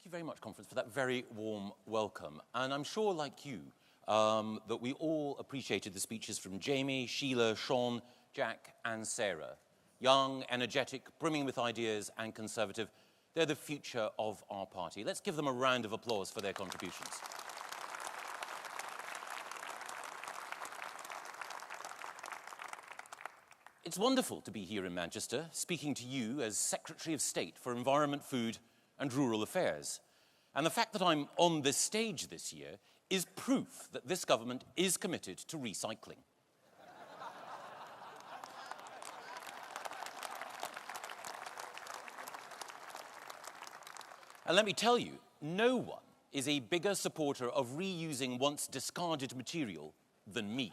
you very much, Conference, for that very warm welcome. And I'm sure, like you, that we all appreciated the speeches from Jamie, Sheila, Sean, Jack, and Sarah. Young, energetic, brimming with ideas, and conservative. They're the future of our party. Let's give them a round of applause for their contributions. It's wonderful to be here in Manchester, speaking to you as Secretary of State for Environment, Food and Rural Affairs. And the fact that I'm on this stage this year is proof that this government is committed to recycling. And let me tell you, no one is a bigger supporter of reusing once discarded material than me.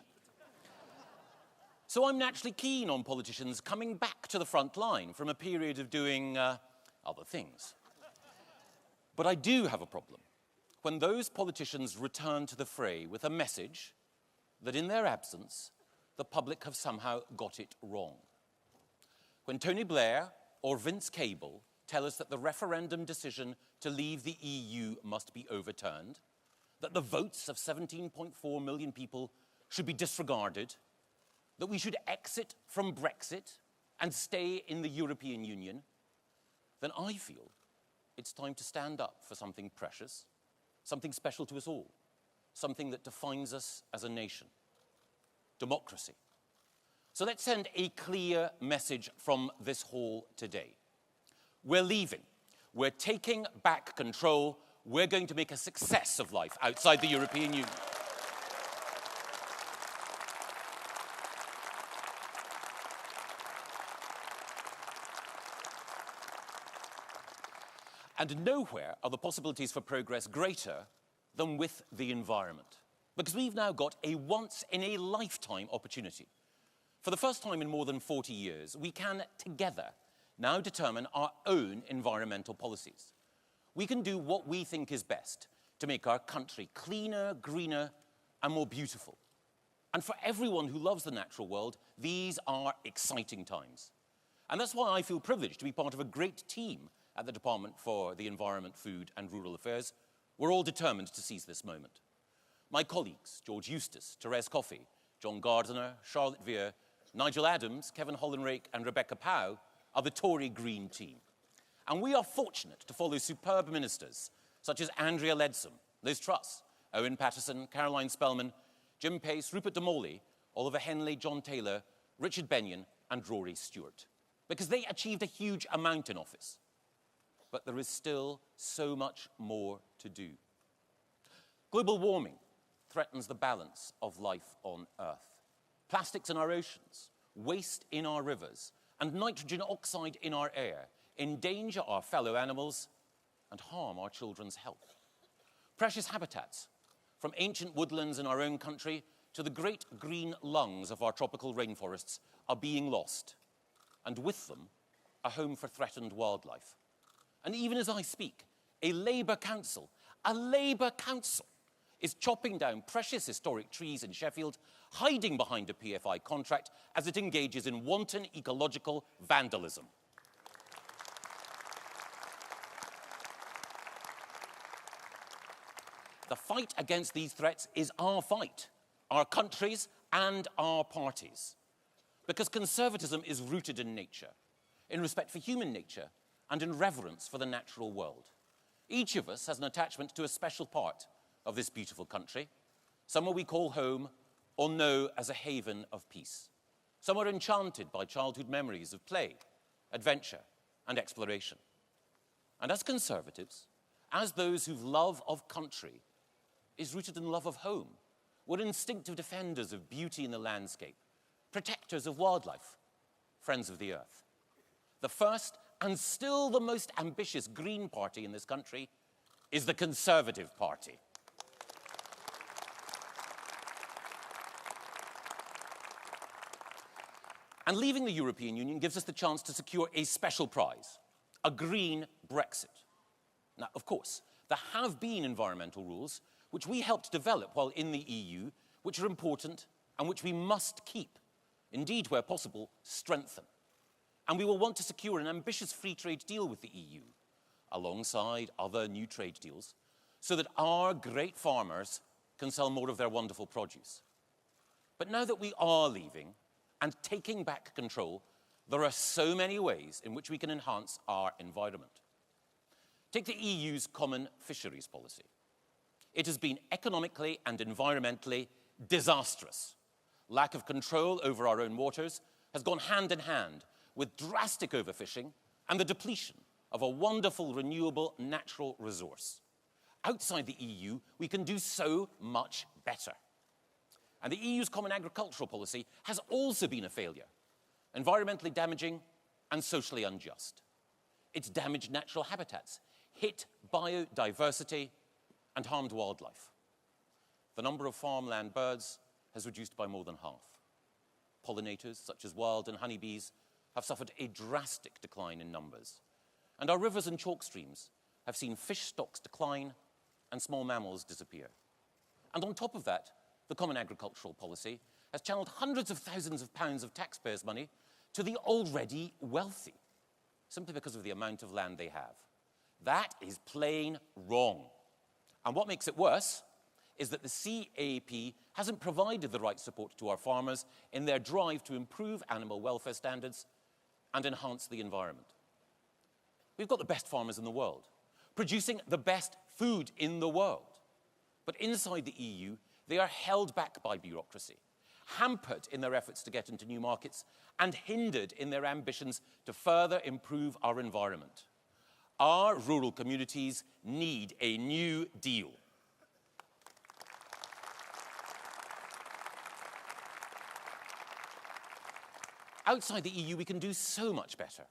So I'm naturally keen on politicians coming back to the front line from a period of doing other things. But I do have a problem when those politicians return to the fray with a message that in their absence, the public have somehow got it wrong. When Tony Blair or Vince Cable tell us that the referendum decision to leave the EU must be overturned, that the votes of 17.4 million people should be disregarded, that we should exit from Brexit and stay in the European Union, then I feel it's time to stand up for something precious, something special to us all, something that defines us as a nation: democracy. So let's send a clear message from this hall today. We're leaving. We're taking back control. We're going to make a success of life outside the European Union. And nowhere are the possibilities for progress greater than with the environment. Because we've now got a once-in-a-lifetime opportunity. For the first time in more than 40 years, we can together now determine our own environmental policies. We can do what we think is best to make our country cleaner, greener, and more beautiful. And for everyone who loves the natural world, these are exciting times. And that's why I feel privileged to be part of a great team at the Department for the Environment, Food and Rural Affairs. We're all determined to seize this moment. My colleagues, George Eustace, Therese Coffey, John Gardiner, Charlotte Vere, Nigel Adams, Kevin Hollinrake and Rebecca Pow are the Tory Green team. And we are fortunate to follow superb ministers such as Andrea Leadsom, Liz Truss, Owen Paterson, Caroline Spellman, Jim Pace, Rupert de Morley, Oliver Henley, John Taylor, Richard Benyon and Rory Stewart. Because they achieved a huge amount in office. But there is still so much more to do. Global warming threatens the balance of life on Earth. Plastics in our oceans, waste in our rivers, and nitrogen oxide in our air endanger our fellow animals and harm our children's health. Precious habitats, from ancient woodlands in our own country to the great green lungs of our tropical rainforests, are being lost, and with them, a home for threatened wildlife. And even as I speak, a Labour council is chopping down precious historic trees in Sheffield, hiding behind a PFI contract as it engages in wanton ecological vandalism. The fight against these threats is our fight, our country's and our party's. Because conservatism is rooted in nature, in respect for human nature, and in reverence for the natural world. Each of us has an attachment to a special part of this beautiful country, somewhere we call home or know as a haven of peace. Some are enchanted by childhood memories of play, adventure, and exploration. And as conservatives, as those whose love of country is rooted in love of home, we're instinctive defenders of beauty in the landscape, protectors of wildlife, friends of the earth. The first and still the most ambitious Green Party in this country is the Conservative Party. And leaving the European Union gives us the chance to secure a special prize, a green Brexit. Now, of course, there have been environmental rules which we helped develop while in the EU, which are important and which we must keep, indeed, where possible, strengthen. And we will want to secure an ambitious free trade deal with the EU, alongside other new trade deals, so that our great farmers can sell more of their wonderful produce. But now that we are leaving and taking back control, there are so many ways in which we can enhance our environment. Take the EU's common fisheries policy. It has been economically and environmentally disastrous. Lack of control over our own waters has gone hand in hand with drastic overfishing and the depletion of a wonderful, renewable, natural resource. Outside the EU, we can do so much better. And the EU's common agricultural policy has also been a failure, environmentally damaging and socially unjust. It's damaged natural habitats, hit biodiversity, and harmed wildlife. The number of farmland birds has reduced by more than half. Pollinators, such as wild and honeybees, have suffered a drastic decline in numbers. And our rivers and chalk streams have seen fish stocks decline and small mammals disappear. And on top of that, the Common Agricultural Policy has channeled hundreds of thousands of pounds of taxpayers' money to the already wealthy, simply because of the amount of land they have. That is plain wrong. And what makes it worse is that the CAP hasn't provided the right support to our farmers in their drive to improve animal welfare standards and enhance the environment. We've got the best farmers in the world, producing the best food in the world. But inside the EU, they are held back by bureaucracy, hampered in their efforts to get into new markets, and hindered in their ambitions to further improve our environment. Our rural communities need a new deal. Outside the EU, we can do so much better.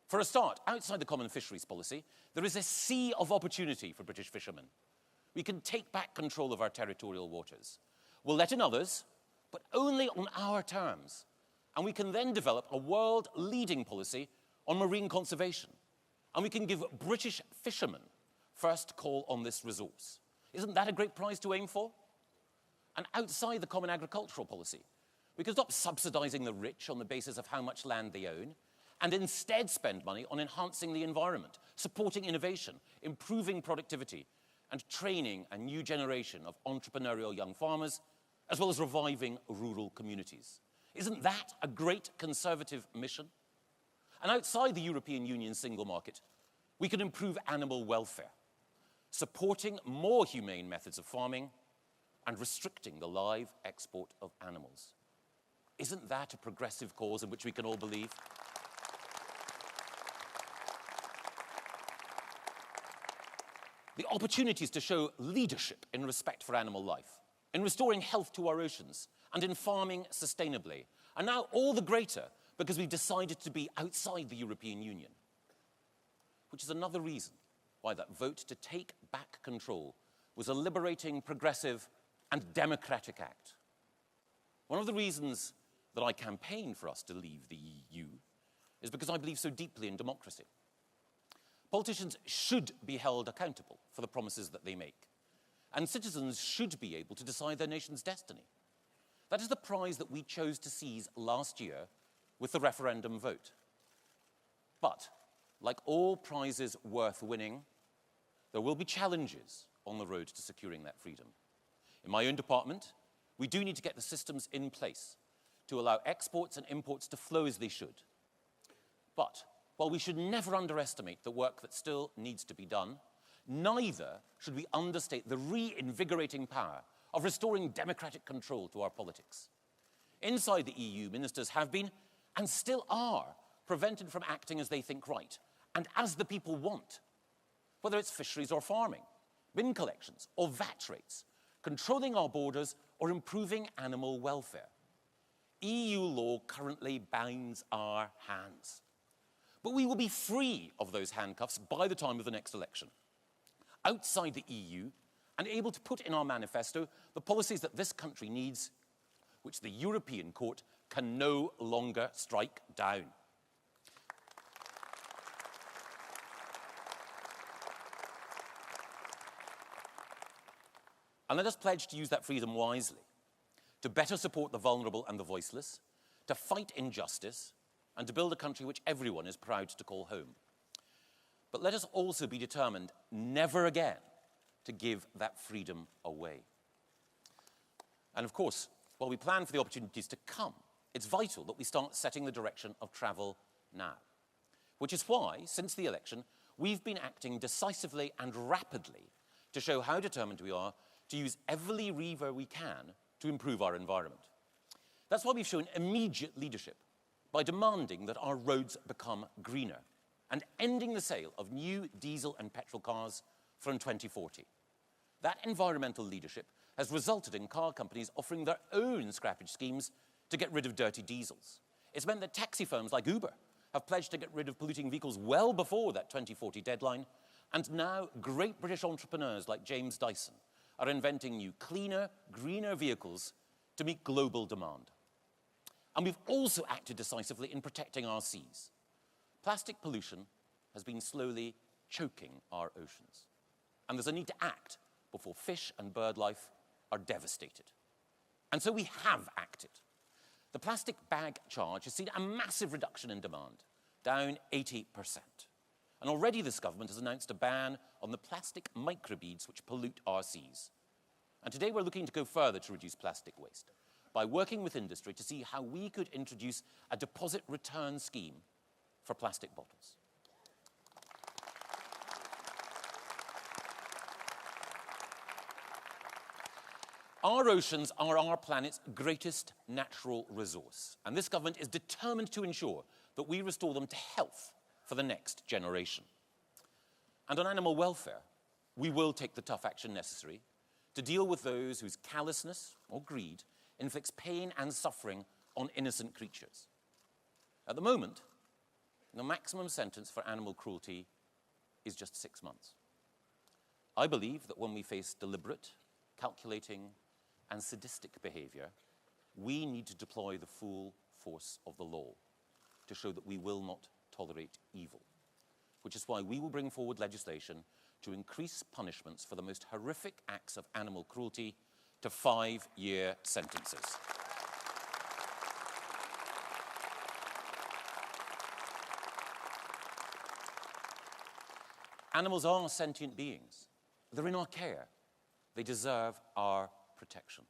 For a start, outside the common fisheries policy, there is a sea of opportunity for British fishermen. We can take back control of our territorial waters. We'll let in others, but only on our terms. And we can then develop a world-leading policy on marine conservation. And we can give British fishermen first call on this resource. Isn't that a great prize to aim for? And outside the common agricultural policy, we can stop subsidizing the rich on the basis of how much land they own, and instead spend money on enhancing the environment, supporting innovation, improving productivity, and training a new generation of entrepreneurial young farmers, as well as reviving rural communities. Isn't that a great conservative mission? And outside the European Union's single market, we can improve animal welfare, supporting more humane methods of farming and restricting the live export of animals. Isn't that a progressive cause in which we can all believe? The opportunities to show leadership in respect for animal life, in restoring health to our oceans, and in farming sustainably are now all the greater because we've decided to be outside the European Union. Which is another reason why that vote to take back control was a liberating, progressive, and democratic act. One of the reasons that I campaigned for us to leave the EU is because I believe so deeply in democracy. Politicians should be held accountable for the promises that they make, and citizens should be able to decide their nation's destiny. That is the prize that we chose to seize last year with the referendum vote. But, like all prizes worth winning, there will be challenges on the road to securing that freedom. In my own department, we do need to get the systems in place to allow exports and imports to flow as they should. But while we should never underestimate the work that still needs to be done, neither should we understate the reinvigorating power of restoring democratic control to our politics. Inside the EU, ministers have been, and still are, prevented from acting as they think right, and as the people want. Whether it's fisheries or farming, bin collections or VAT rates, controlling our borders or improving animal welfare. EU law currently binds our hands. But we will be free of those handcuffs by the time of the next election. Outside the EU, and able to put in our manifesto the policies that this country needs, which the European Court can no longer strike down. And let us pledge to use that freedom wisely, to better support the vulnerable and the voiceless, to fight injustice, and to build a country which everyone is proud to call home. But let us also be determined never again to give that freedom away. And of course, while we plan for the opportunities to come, it's vital that we start setting the direction of travel now. Which is why, since the election, we've been acting decisively and rapidly to show how determined we are to use every lever we can to improve our environment. That's why we've shown immediate leadership by demanding that our roads become greener and ending the sale of new diesel and petrol cars from 2040. That environmental leadership has resulted in car companies offering their own scrappage schemes to get rid of dirty diesels. It's meant that taxi firms like Uber have pledged to get rid of polluting vehicles well before that 2040 deadline, and now great British entrepreneurs like James Dyson are inventing new, cleaner, greener vehicles to meet global demand. And we've also acted decisively in protecting our seas. Plastic pollution has been slowly choking our oceans, and there's a need to act before fish and bird life are devastated. And so we have acted. The plastic bag charge has seen a massive reduction in demand, down 80%. And already this government has announced a ban on the plastic microbeads which pollute our seas. And today we're looking to go further to reduce plastic waste by working with industry to see how we could introduce a deposit return scheme for plastic bottles. Our oceans are our planet's greatest natural resource, and this government is determined to ensure that we restore them to health for the next generation. And on animal welfare, we will take the tough action necessary to deal with those whose callousness or greed inflicts pain and suffering on innocent creatures. At the moment, the maximum sentence for animal cruelty is just 6 months. I believe that when we face deliberate, calculating, and sadistic behavior, we need to deploy the full force of the law to show that we will not tolerate evil, which is why we will bring forward legislation to increase punishments for the most horrific acts of animal cruelty to 5-year sentences. Animals are sentient beings. They're in our care. They deserve our protection.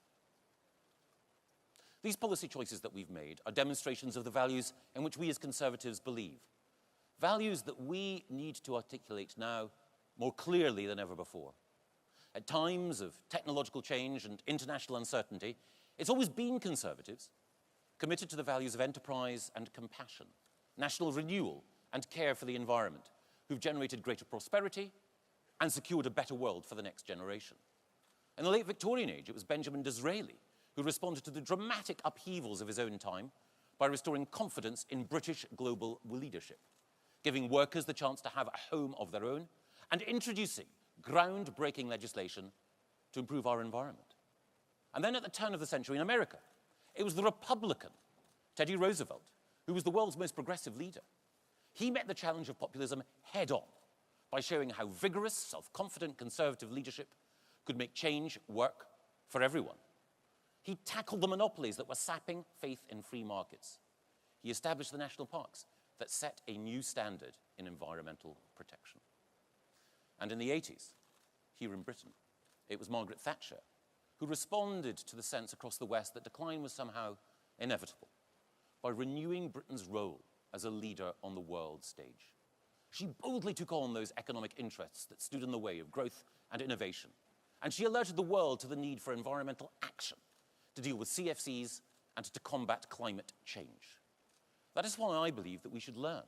These policy choices that we've made are demonstrations of the values in which we as Conservatives believe. Values that we need to articulate now more clearly than ever before. At times of technological change and international uncertainty, it's always been Conservatives committed to the values of enterprise and compassion, national renewal and care for the environment, who've generated greater prosperity and secured a better world for the next generation. In the late Victorian age, it was Benjamin Disraeli who responded to the dramatic upheavals of his own time by restoring confidence in British global leadership, giving workers the chance to have a home of their own, and introducing groundbreaking legislation to improve our environment. And then at the turn of the century in America, it was the Republican, Teddy Roosevelt, who was the world's most progressive leader. He met the challenge of populism head on by showing how vigorous, self-confident conservative leadership could make change work for everyone. He tackled the monopolies that were sapping faith in free markets. He established the national parks that set a new standard in environmental protection. And in the 80s, here in Britain, it was Margaret Thatcher who responded to the sense across the West that decline was somehow inevitable by renewing Britain's role as a leader on the world stage. She boldly took on those economic interests that stood in the way of growth and innovation, and she alerted the world to the need for environmental action to deal with CFCs and to combat climate change. That is why I believe that we should learn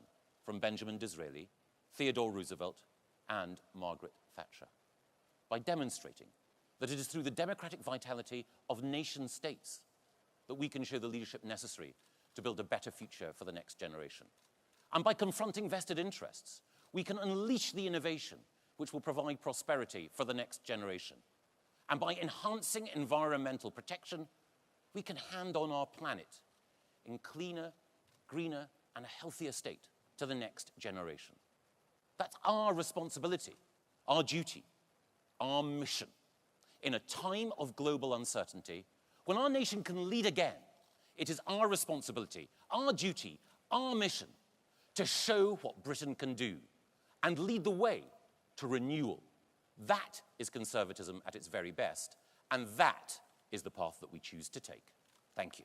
from Benjamin Disraeli, Theodore Roosevelt, and Margaret Thatcher by demonstrating that it is through the democratic vitality of nation states that we can show the leadership necessary to build a better future for the next generation. And by confronting vested interests, we can unleash the innovation which will provide prosperity for the next generation. And by enhancing environmental protection, we can hand on our planet in cleaner, greener, and a healthier state to the next generation. That's our responsibility, our duty, our mission. In a time of global uncertainty, when our nation can lead again, it is our responsibility, our duty, our mission to show what Britain can do and lead the way to renewal. That is conservatism at its very best, and that is the path that we choose to take. Thank you.